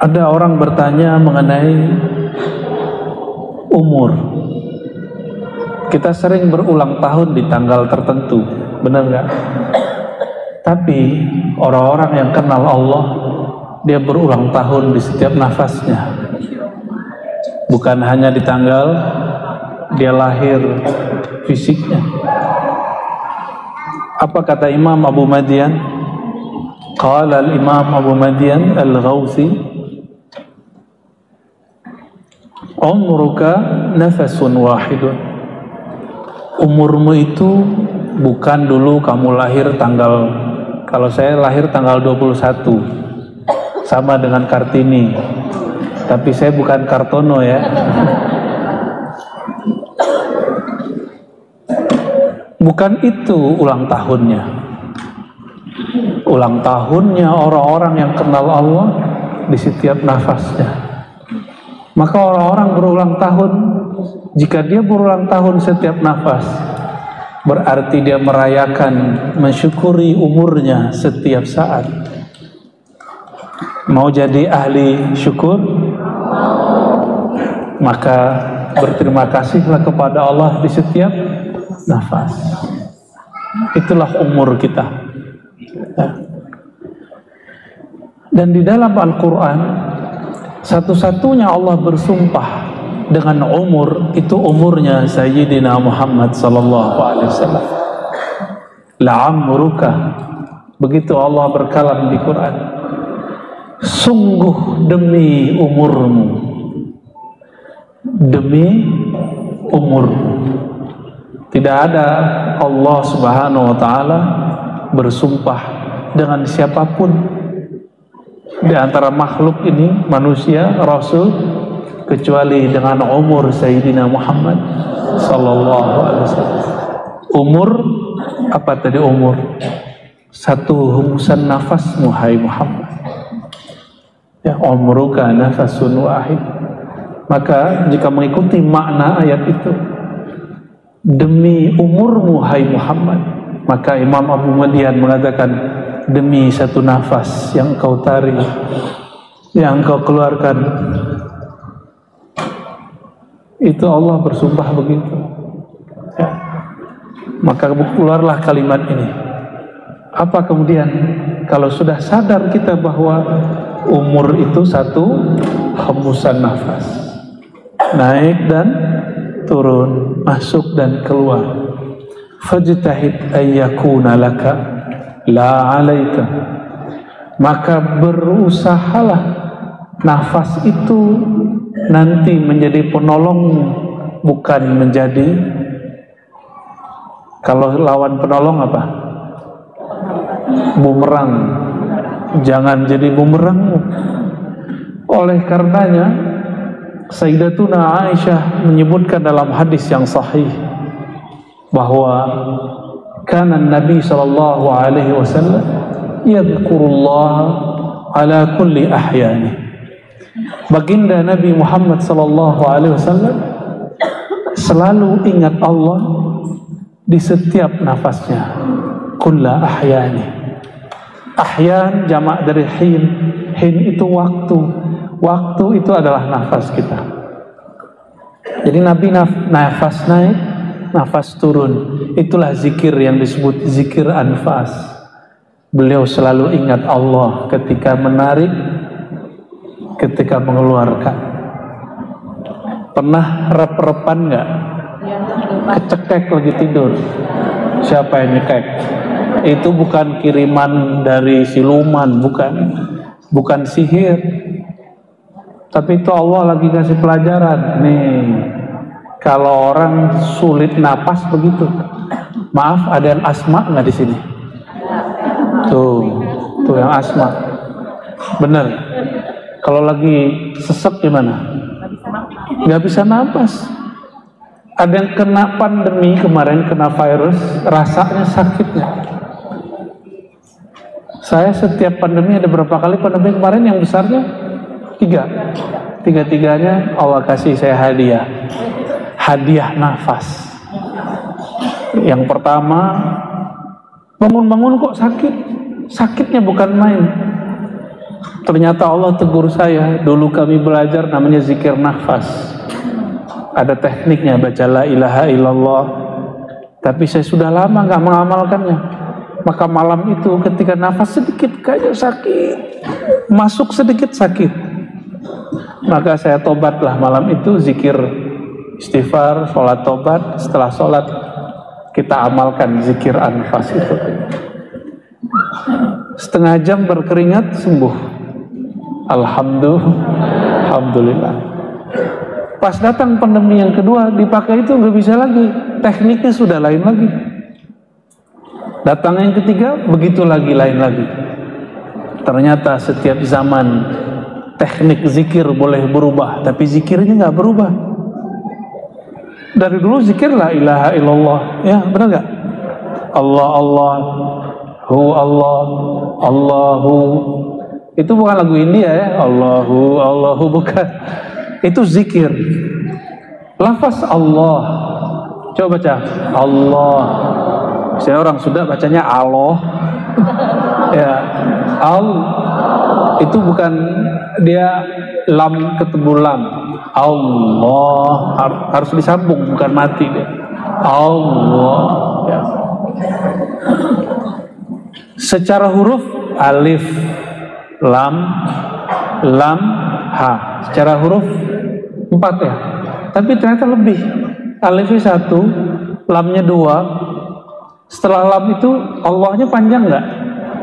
Ada orang bertanya mengenai umur. Kita sering berulang tahun di tanggal tertentu, benar nggak? Tapi orang-orang yang kenal Allah, dia berulang tahun di setiap nafasnya. Bukan hanya di tanggal dia lahir fisiknya. Apa kata Imam Abu Madian? Qala al-Imam Abu Madian al-Ghawthi, umruka nafasun wahidun. Umurmu itu bukan dulu kamu lahir tanggal, kalau saya lahir tanggal 21 sama dengan Kartini, tapi saya bukan Kartono ya. Bukan itu ulang tahunnya. Ulang tahunnya orang-orang yang kenal Allah di setiap nafasnya. Maka orang-orang berulang tahun, jika dia berulang tahun setiap nafas, berarti dia merayakan, mensyukuri umurnya setiap saat. Mau jadi ahli syukur? Maka berterima kasihlah kepada Allah di setiap nafas. Itulah umur kita. Dan di dalam Al-Quran, satu-satunya Allah bersumpah dengan umur, itu umurnya Sayyidina Muhammad sallallahu alaihi wasallam. La'amruka, begitu Allah berkalam di Quran, sungguh demi umurmu, demi umurmu. Tidak ada Allah subhanahu wa ta'ala bersumpah dengan siapapun di antara makhluk ini, manusia, Rasul, kecuali dengan umur Sayyidina Muhammad sallallahu alaihi wasallam. Umur, apa tadi umur? Satu hembusan nafasmu, hai Muhammad. Ya, umruka nafasun wahid. Maka jika mengikuti makna ayat itu, demi umurmu, hai Muhammad, maka Imam Abu Madian mengatakan, demi satu nafas yang kau tarik, yang kau keluarkan, itu Allah bersumpah begitu. Ya. Maka keluarlah kalimat ini. Apa kemudian? Kalau sudah sadar kita bahwa umur itu satu hembusan nafas, naik dan turun, masuk dan keluar. Fajtahid ayyakuna laka la alaika. Maka berusahalah nafas itu nanti menjadi penolong, bukan menjadi, kalau lawan penolong apa? Bumerang. Jangan jadi bumerang. Oleh karenanya Sayyidatuna Aisyah menyebutkan dalam hadis yang sahih bahwa kana Nabi sallallahu alaihi wasallam yadhkurullah ala kulli ahyani. Baginda Nabi Muhammad sallallahu alaihi wasallam selalu ingat Allah di setiap nafasnya. Kulla ahyani. Ahyan jamak dari hin. Hin itu waktu. Waktu itu adalah nafas kita. Jadi Nabi nafas naik, nafas turun. Itulah zikir yang disebut zikir anfas. Beliau selalu ingat Allah ketika menarik, ketika mengeluarkan. Pernah rep-repan nggak? Kecekek lagi tidur. Siapa yang nyekek? Itu bukan kiriman dari siluman, bukan sihir. Tapi itu Allah lagi kasih pelajaran. Nih, kalau orang sulit napas begitu. Maaf, ada yang asma nggak di sini? Tuh yang asma. Bener. Kalau lagi sesek gimana? Nggak bisa napas. Ada yang kena pandemi kemarin, kena virus, rasanya sakitnya. Saya setiap pandemi, ada berapa kali pandemi kemarin yang besarnya? 3. Tiga-tiganya Allah kasih saya hadiah. Hadiah nafas. Yang pertama, bangun-bangun kok sakit. Sakitnya bukan main. Ternyata Allah tegur saya, dulu kami belajar namanya zikir nafas. Ada tekniknya, baca la ilaha illallah. Tapi saya sudah lama nggak mengamalkannya. Maka malam itu ketika nafas sedikit kayaknya sakit, masuk sedikit sakit, maka saya tobatlah malam itu, zikir istighfar, sholat tobat. Setelah sholat kita amalkan zikir anfas itu. Setengah jam berkeringat, sembuh. Alhamdulillah. Pas datang pandemi yang kedua, dipakai itu nggak bisa lagi, tekniknya sudah lain lagi. Datang yang ketiga, begitu lagi, lain lagi. Ternyata setiap zaman teknik zikir boleh berubah, tapi zikirnya nggak berubah. Dari dulu zikir la ilaha illallah, ya benar nggak? Allah Allah, hu Allah, Allahu. Itu bukan lagu India ya, Allahu Allahu, bukan. Itu zikir. Lafaz Allah, coba baca Allah. Saya orang Sunda bacanya Allah. Ya, al itu bukan dia lam ketemu lam. Allah harus disambung, bukan mati dia. Allah. Ya. Secara huruf alif, lam, ha. Secara huruf 4 ya. Tapi ternyata lebih. Alifnya 1, lamnya 2. Setelah lam itu Allahnya panjang nggak?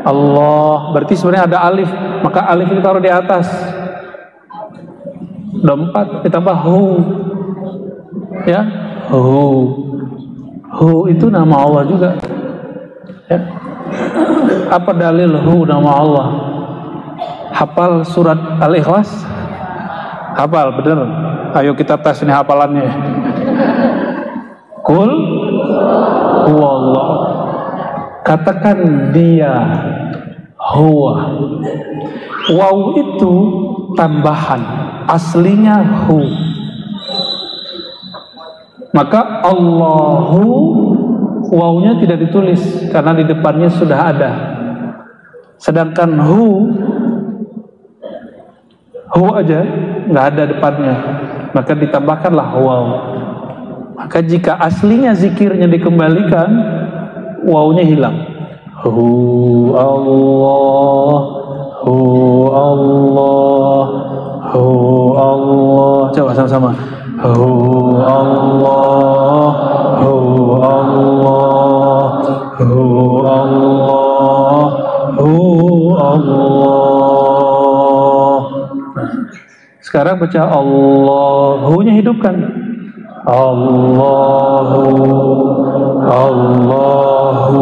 Allah, berarti sebenarnya ada alif, maka alif itu taruh di atas. Udah 4, ditambah hu, ya, hu itu nama Allah juga. Ya. Apa dalil hu nama Allah? Hafal surat Al-Ikhlas? Hafal, bener? Ayo kita tes ini hafalannya. Kul huwallah. Katakan dia huwa. Waw itu tambahan, aslinya hu. Maka Allahu, wawnya tidak ditulis karena di depannya sudah ada. Sedangkan hu aja nggak ada depannya, maka ditambahkanlah waw. Maka jika aslinya zikirnya dikembalikan, wawnya hilang. Hu Allah, hu Allah, hu Allah. Coba sama-sama. Hu Allah, hu Allah, hu Allah, hu Allah. Sekarang baca Allahu-nya hidupkan. Allahu, Allahu,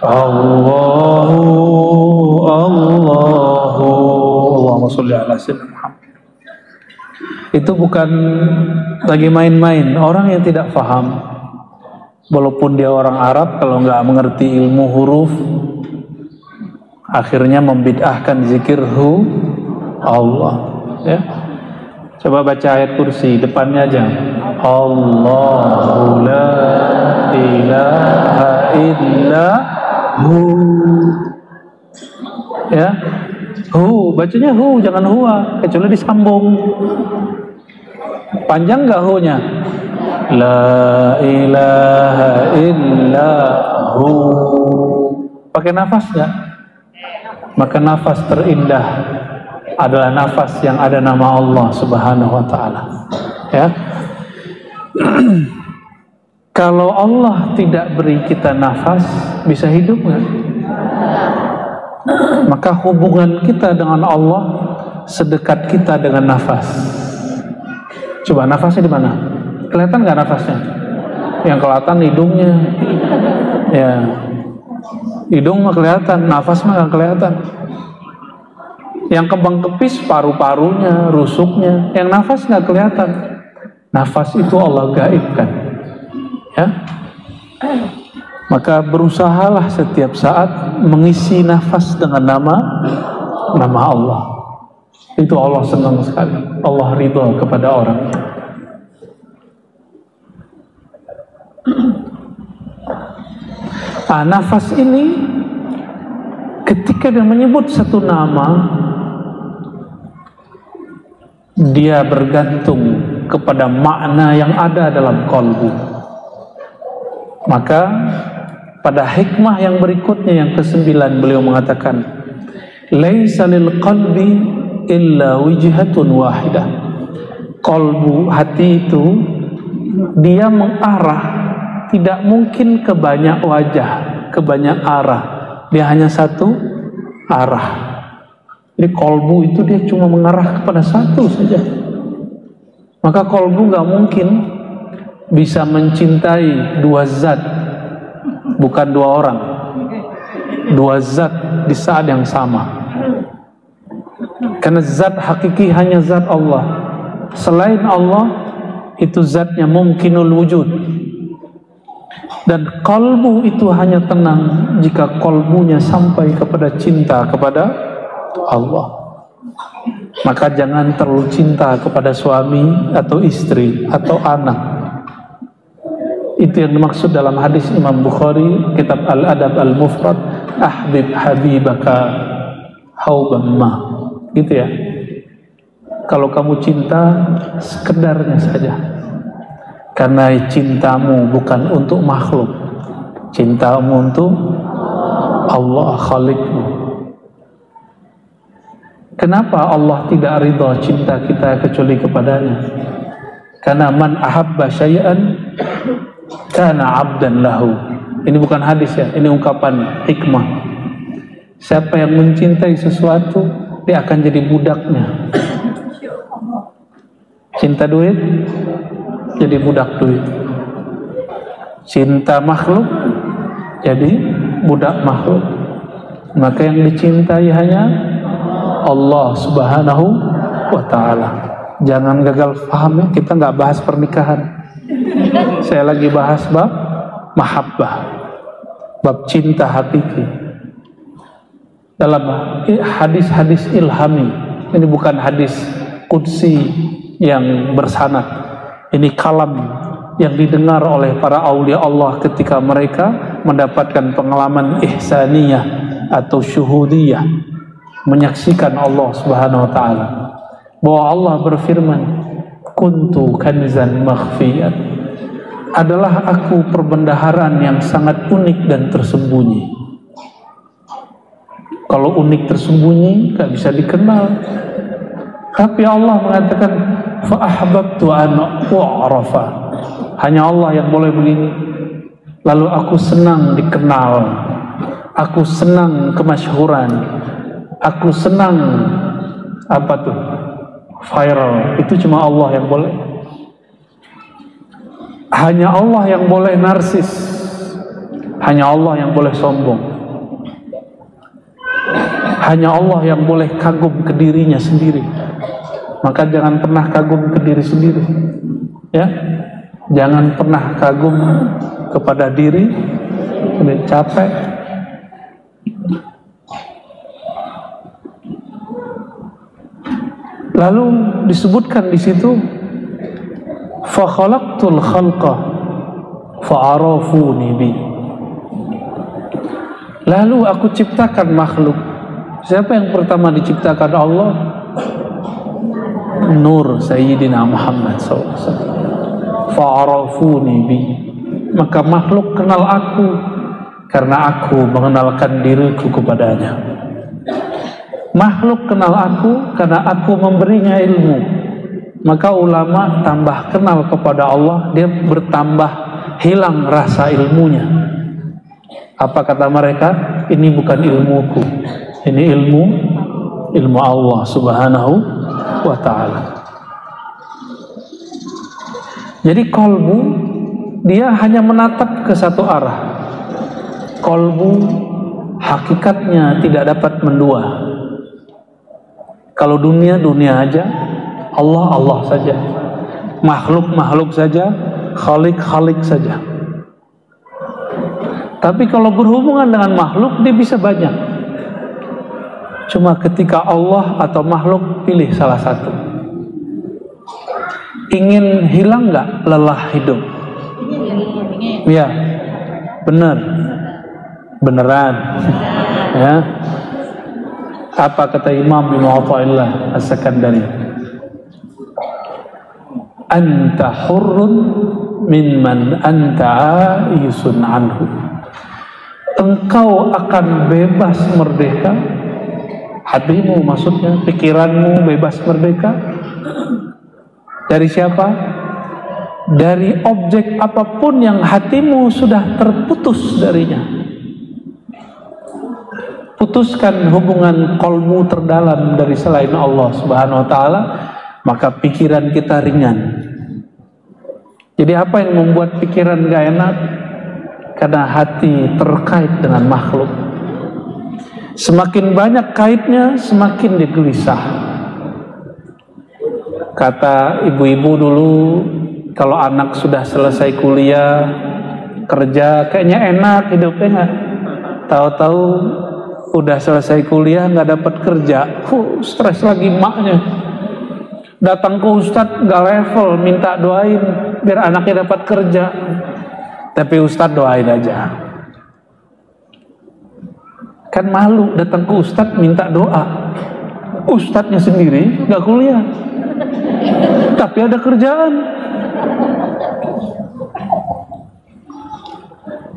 Allahu, Allahu. Allahumma sholli ala sayyidina Muhammad. Itu bukan lagi main-main. Orang yang tidak paham, walaupun dia orang Arab, kalau nggak mengerti ilmu huruf, akhirnya membid'ahkan zikir hu Allah. Ya, coba baca ayat kursi depannya aja. Allahu la ilaha illa hu. Ya, hu, bacanya hu, jangan huwa, kecuali disambung. Panjang nggak hu-nya? La ilaha illa hu. Pakai nafas nggak? Maka nafas terindah adalah nafas yang ada nama Allah Subhanahu wa ta'ala. Ya. Kalau Allah tidak beri kita nafas, bisa hidup nggak? Maka hubungan kita dengan Allah sedekat kita dengan nafas. Coba nafasnya di mana? Kelihatan nggak nafasnya? Yang kelihatan hidungnya. Ya. Hidung mah kelihatan, nafas mah nggak kelihatan. Yang kembang kepis paru-parunya, rusuknya, yang nafas nggak kelihatan. Nafas itu Allah gaibkan, ya. Maka berusahalah setiap saat mengisi nafas dengan nama Allah. Itu Allah senang sekali. Allah ridho kepada orang. Nafas ini ketika dia menyebut satu nama, dia bergantung kepada makna yang ada dalam qalbu. Maka pada hikmah yang berikutnya yang ke-9 beliau mengatakan, laisa lil qalbi illa wijhatun wahidah. Qalbu, hati itu dia mengarah, tidak mungkin ke banyak wajah, ke banyak arah. Dia hanya satu arah. Jadi qalbu itu dia cuma mengarah kepada satu saja. Maka qalbu gak mungkin bisa mencintai dua zat, bukan dua orang, dua zat di saat yang sama. Karena zat hakiki hanya zat Allah. Selain Allah itu zatnya mungkinul wujud. Dan qalbu itu hanya tenang jika qalbunya sampai kepada cinta kepada Allah. Maka jangan terlalu cinta kepada suami atau istri atau anak. Itu yang dimaksud dalam hadis Imam Bukhari, kitab Al-Adab Al-Mufrad, ahbib habibaka haubamma. Gitu ya. Kalau kamu cinta, sekedarnya saja. Karena cintamu bukan untuk makhluk, cintamu untuk Allah Khalikmu. Kenapa Allah tidak ridha cinta kita kecuali kepadanya? Karena man ahabba syai'an kana abdan lahu. Ini bukan hadis ya, ini ungkapan hikmah. Siapa yang mencintai sesuatu, dia akan jadi budaknya. Cinta duit, jadi budak duit. Cinta makhluk, jadi budak makhluk. Maka yang dicintai hanya Allah Subhanahu wa ta'ala. Jangan gagal paham ya, kita nggak bahas pernikahan. Saya lagi bahas bab mahabbah, bab cinta hakiki. Dalam hadis-hadis ilhami, ini bukan hadis qudsi yang bersanad. Ini kalam yang didengar oleh para aulia Allah ketika mereka mendapatkan pengalaman ihsaniyah atau syuhudiyah, menyaksikan Allah Subhanahu wa ta'ala. Bahwa Allah berfirman, kuntu kanzan makhfiyan, adalah aku perbendaharaan yang sangat unik dan tersembunyi. Kalau unik tersembunyi gak bisa dikenal. Tapi Allah mengatakan fa ahbabtu an u'rafa, hanya Allah yang boleh begini. Lalu aku senang dikenal, aku senang kemasyhuran, aku senang apa tuh, viral. Itu cuma Allah yang boleh. Hanya Allah yang boleh narsis, hanya Allah yang boleh sombong, hanya Allah yang boleh kagum ke dirinya sendiri. Maka jangan pernah kagum ke diri sendiri, ya. Jangan pernah kagum kepada diri, capek. Lalu disebutkan di situ, fa khalaqtul khalqa fa arafuni bi. Lalu aku ciptakan makhluk. Siapa yang pertama diciptakan Allah? Nur Sayyidina Muhammad SAW. Fa'arafuni bi, maka makhluk kenal aku karena aku mengenalkan diriku kepadanya. Makhluk kenal aku karena aku memberinya ilmu. Maka ulama tambah kenal kepada Allah, dia bertambah hilang rasa ilmunya. Apa kata mereka? Ini bukan ilmuku, ini ilmu Allah Subhanahu wa ta'ala. Jadi qalbu dia hanya menatap ke satu arah. Qalbu hakikatnya tidak dapat mendua. Kalau dunia aja, Allah saja, makhluk saja, khalik saja. Tapi kalau berhubungan dengan makhluk, dia bisa banyak. Cuma ketika Allah atau makhluk, pilih salah satu. Ingin hilang nggak lelah hidup? Ya, beneran. Ya. Apa kata Imam Ibnu Athaillah As-Sakandari? anta hurrun mimman anta aisun anhu. Engkau akan bebas merdeka, hatimu maksudnya, pikiranmu bebas merdeka dari siapa? Dari objek apapun yang hatimu sudah terputus darinya. Putuskan hubungan kolbu terdalam dari selain Allah Subhanahu wa ta'ala, maka pikiran kita ringan. Jadi apa yang membuat pikiran gak enak? Karena hati terkait dengan makhluk. Semakin banyak kaitnya, semakin dia gelisah. Kata ibu-ibu dulu, kalau anak sudah selesai kuliah, kerja, kayaknya enak hidupnya nggak. Tahu-tahu udah selesai kuliah nggak dapat kerja, stres lagi maknya. Datang ke ustadz nggak level, minta doain biar anaknya dapat kerja. Tapi ustadz doain aja. Kan malu datang ke ustadz minta doa. Ustadznya sendiri nggak kuliah, tapi ada kerjaan.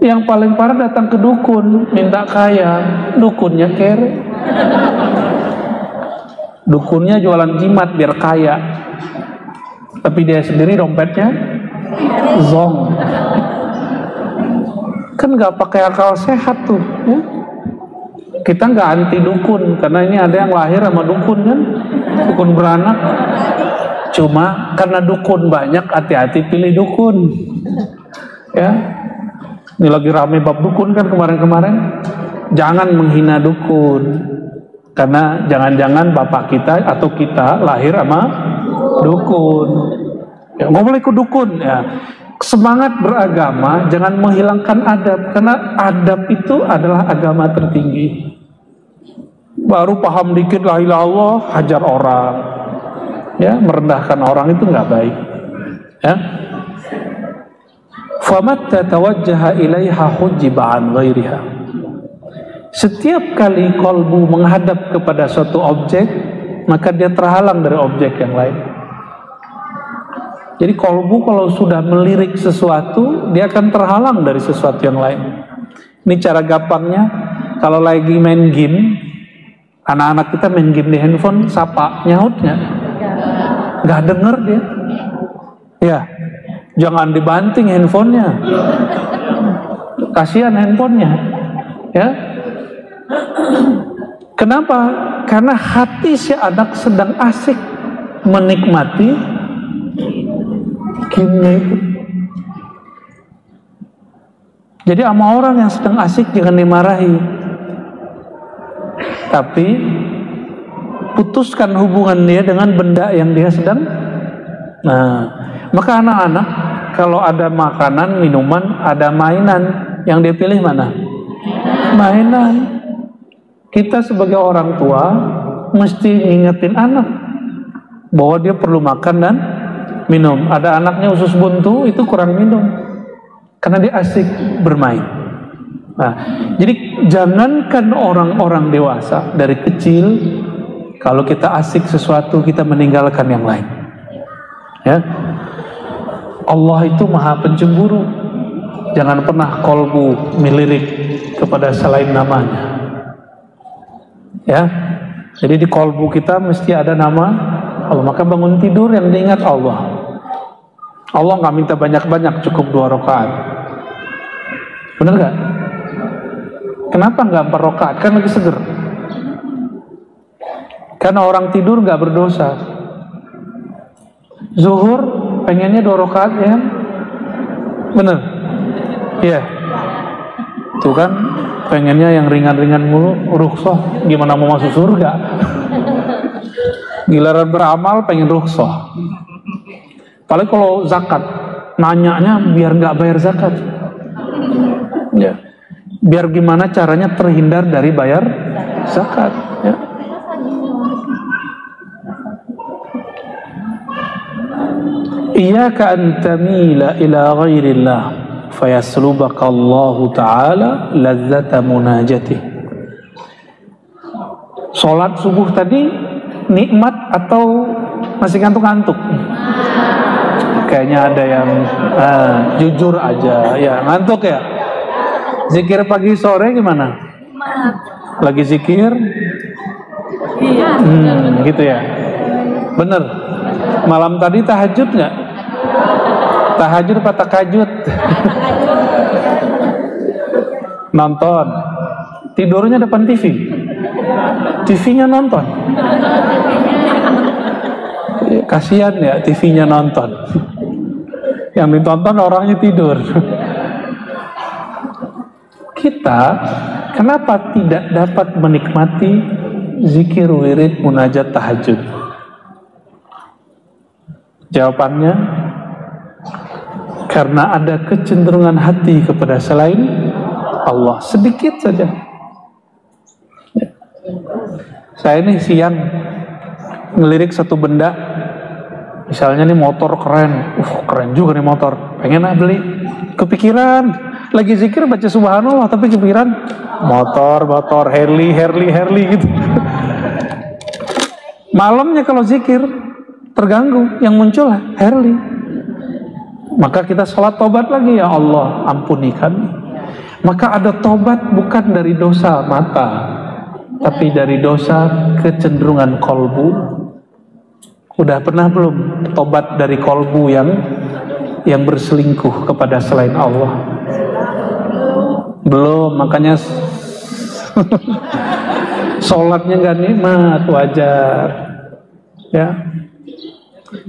Yang paling parah datang ke dukun minta kaya, dukunnya kere. Dukunnya jualan jimat biar kaya, tapi dia sendiri dompetnya zong. Kan nggak pakai akal sehat tuh ya? Kita nggak anti dukun, karena ini ada yang lahir sama dukun kan, dukun beranak. Cuma karena dukun banyak, hati-hati pilih dukun ya. Ini lagi rame bab dukun kan kemarin-kemarin. Jangan menghina dukun, karena jangan-jangan bapak kita atau kita lahir sama dukun ya, nggak boleh ikut dukun ya. Semangat beragama jangan menghilangkan adab, karena adab itu adalah agama tertinggi. Baru paham dikit la ilaha illallah, hajar orang ya, merendahkan orang itu nggak baik ya. Famatta tawajjaha ilaiha hujiba an ghairiha. Setiap kali kolbu menghadap kepada suatu objek, maka dia terhalang dari objek yang lain. Jadi kolbu kalau sudah melirik sesuatu, dia akan terhalang dari sesuatu yang lain. Ini cara gampangnya, kalau lagi main game, anak-anak kita main game di handphone, sapa, nyautnya nggak denger dia ya. Jangan dibanting handphonenya, kasihan handphonenya ya. Kenapa? Karena hati si anak sedang asik menikmati gamenya itu. Jadi sama orang yang sedang asik jangan dimarahi, tapi putuskan hubungan dia dengan benda yang dia sedang. Nah, maka anak-anak kalau ada makanan, minuman, ada mainan, yang dia pilih mana? Mainan. Kita sebagai orang tua mesti ngingetin anak bahwa dia perlu makan dan minum. Ada anaknya usus buntu, itu kurang minum karena dia asik bermain. Nah, jadi jangankan orang-orang dewasa, dari kecil kalau kita asik sesuatu kita meninggalkan yang lain ya. Allah itu maha pencemburu. Jangan pernah kolbu melirik kepada selain namanya ya. Jadi di kolbu kita mesti ada nama Allah. Maka bangun tidur yang diingat Allah. Allah nggak minta banyak-banyak, cukup 2 rakaat. Bener nggak? Kenapa nggak 4 rakaat? Kan lagi seger. Karena orang tidur nggak berdosa. Zuhur pengennya 2 rakaat ya, bener? Iya. Tuh kan pengennya yang ringan-ringan mulu, rukhsah. Gimana mau masuk surga? Giliran beramal pengen rukhsah. Paling kalau zakat, nanyanya biar nggak bayar zakat ya. Biar gimana caranya terhindar dari bayar zakat ya. Iyyaka an tamila ila ghairillah fayaslubaka Allah Ta'ala ladzata munajatih. Sholat subuh tadi nikmat atau masih ngantuk-ngantuk? Kayaknya ada yang jujur aja. Ya, ngantuk ya? Zikir pagi sore gimana? Lagi zikir? Gitu ya. Bener. Malam tadi tahajud nggak? Tahajud apa takajud? Nonton. Tidurnya depan TV. TV-nya nonton. Kasihan ya, TV-nya nonton. Yang ditonton orangnya tidur. Kita kenapa tidak dapat menikmati zikir, wirid, munajat, tahajud? Jawabannya, karena ada kecenderungan hati kepada selain Allah, sedikit saja. Saya ini siang ngelirik satu benda, misalnya nih motor keren, keren juga nih motor, pengen beli, kepikiran, lagi zikir baca subhanallah, tapi kepikiran motor, Harley gitu. Malamnya kalau zikir terganggu, yang muncul Harley. Maka kita sholat tobat lagi, ya Allah ampuni kami. Maka ada tobat bukan dari dosa mata, tapi dari dosa kecenderungan kolbu. Udah pernah belum tobat dari kolbu yang berselingkuh kepada selain Allah? Belum, makanya sholatnya gak nikmat, wajar. Ya,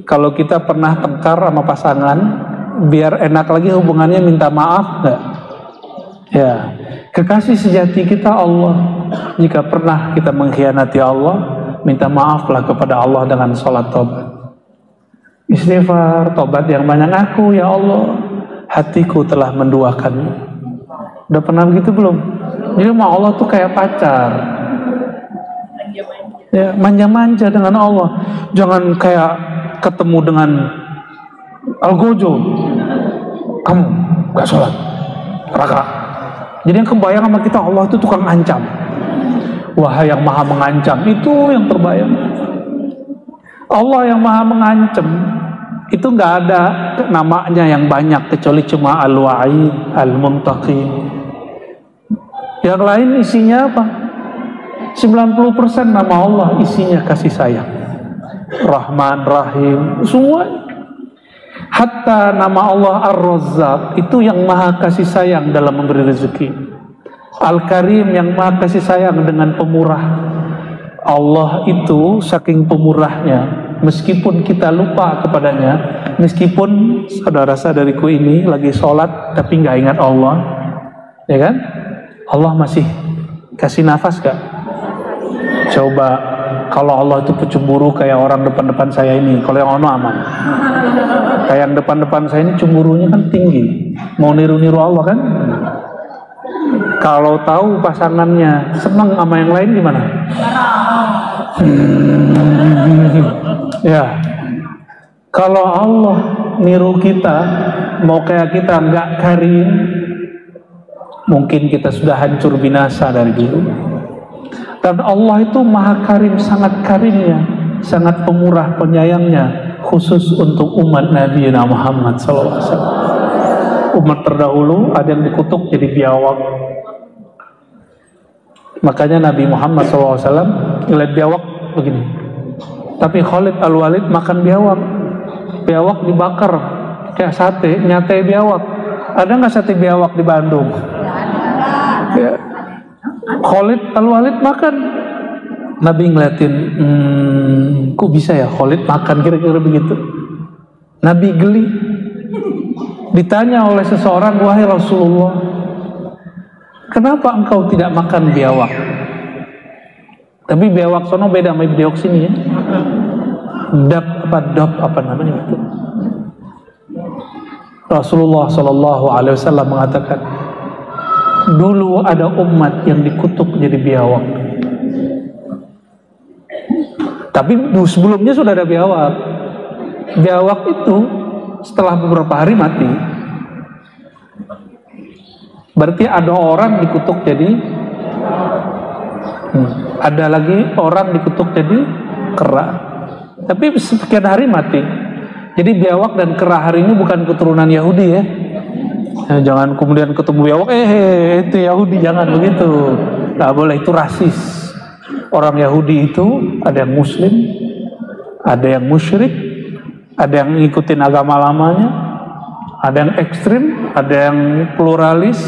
kalau kita pernah tengkar sama pasangan, biar enak lagi hubungannya, minta maaf gak? Ya, kekasih sejati kita Allah. Jika pernah kita mengkhianati Allah, minta maaflah kepada Allah dengan sholat tobat, istighfar, tobat yang banyak. Aku, ya Allah, hatiku telah menduakanmu. Udah pernah begitu belum? Jadi sama Allah tuh kayak pacar, ya, manja-manja dengan Allah. Jangan kayak ketemu dengan Algojo, kamu gak sholat, raka. Jadi yang kebayang sama kita, Allah itu tukang ancam. Wahai yang maha mengancam, itu yang terbayang. Allah yang maha mengancam, itu nggak ada namanya yang banyak, kecuali cuma Al-Wa'id, Al-Muntaqim. Yang lain isinya apa? 90% nama Allah isinya kasih sayang, Rahman, Rahim, semua. Hatta nama Allah Ar-Razzaq itu yang maha kasih sayang dalam memberi rezeki. Al-Karim yang maha kasih sayang dengan pemurah. Allah itu saking pemurahnya, meskipun kita lupa kepadanya, meskipun saudara-saudariku ini lagi sholat tapi nggak ingat Allah, ya kan? Allah masih kasih nafas gak? Coba kalau Allah itu pencemburu kayak orang depan-depan saya ini, kalau yang ono aman. Kayak yang depan-depan saya ini cemburunya kan tinggi, mau niru-niru Allah kan? Kalau tahu pasangannya senang sama yang lain gimana? Ya, kalau Allah niru kita, mau kayak kita nggak karim, mungkin kita sudah hancur binasa dari dulu. Dan Allah itu maha karim, sangat karimnya, sangat pemurah penyayangnya, khusus untuk umat Nabi Muhammad SAW. Umat terdahulu ada yang dikutuk jadi biawak. Makanya Nabi Muhammad SAW ngeliat biawak begini. Tapi Khalid Al-Walid makan biawak. Biawak dibakar kayak sate, nyate biawak. Ada nggak sate biawak di Bandung? Ya. Khalid Al-Walid makan. Nabi ngeliatin, kok bisa ya Khalid makan, kira-kira begitu. Nabi geli. Ditanya oleh seseorang, wahai Rasulullah, kenapa engkau tidak makan biawak? Tapi biawak sono beda sama biawak sini ya. Dop apa namanya itu? Rasulullah SAW mengatakan, dulu ada umat yang dikutuk jadi biawak. Tapi sebelumnya sudah ada biawak. Biawak itu setelah beberapa hari mati. Berarti ada orang dikutuk jadi ada lagi orang dikutuk jadi kera. Tapi sekian hari mati. Jadi biawak dan kera hari ini bukan keturunan Yahudi ya. Nah, jangan kemudian ketemu biawak, itu Yahudi, jangan begitu. Nggak boleh, itu rasis. Orang Yahudi itu ada yang Muslim, ada yang musyrik, ada yang ngikutin agama lamanya, ada yang ekstrim, ada yang pluralis,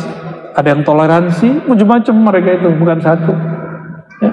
ada yang toleransi, macam-macam mereka itu, bukan satu. Ya.